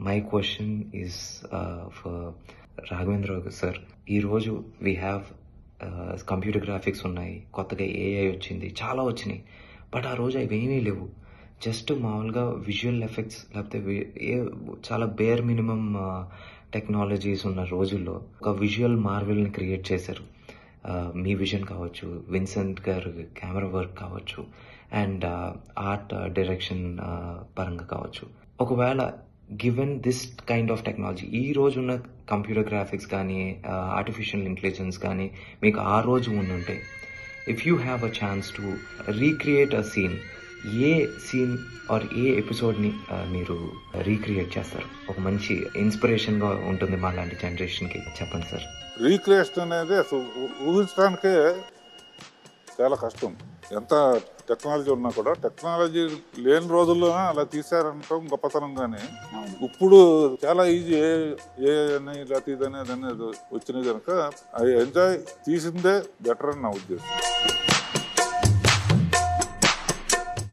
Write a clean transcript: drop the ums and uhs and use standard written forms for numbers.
My question is for Raghavendra sir. ఈరోజు we have computer graphics ఉన్నాయి, కొత్తగా ఏఐ వచ్చింది, చాలా వచ్చినాయి. బట్ ఆ రోజు అవి ఏమీ లేవు. జస్ట్ మామూలుగా విజువల్ ఎఫెక్ట్స్ లేకపోతే చాలా బేర్ మినిమం టెక్నాలజీస్ ఉన్న రోజుల్లో ఒక విజువల్ మార్వెల్ని క్రియేట్ చేశారు. మీ విజన్ కావచ్చు, విన్సెంట్ గారు కెమెరా వర్క్ కావచ్చు, అండ్ ఆర్ట్ డైరెక్షన్ పరంగా కావచ్చు. ఒకవేళ given this kind of technology, ఈ రోజున్న కంప్యూటర్ గ్రాఫిక్స్ కానీ ఆర్టిఫిషియల్ ఇంటెలిజెన్స్ కానీ మీకు ఆ రోజు ఉండుంటే, if you have a chance to recreate a scene, a scene or a ఎపిసోడ్ని మీరు రీక్రియేట్ చేస్తారు? ఒక మంచి ఇన్స్పిరేషన్గా ఉంటుంది మా లాంటి జనరేషన్కి. చెప్పండి సార్. రీక్రియేషన్ అనేది అసలు ఊహించడానికే చాలా కష్టం. ఎంత టెక్నాలజీ ఉన్నా కూడా టెక్నాలజీ లేని రోజుల్లోనే అలా తీశారనటం గొప్పతనం. కానీ ఇప్పుడు చాలా ఈజీ ఏ అని లేకపోతే ఇది అనేది వచ్చినాయి కనుక అది ఎంజాయ్ తీసిందే బెటర్ అని నా ఉద్దేశం.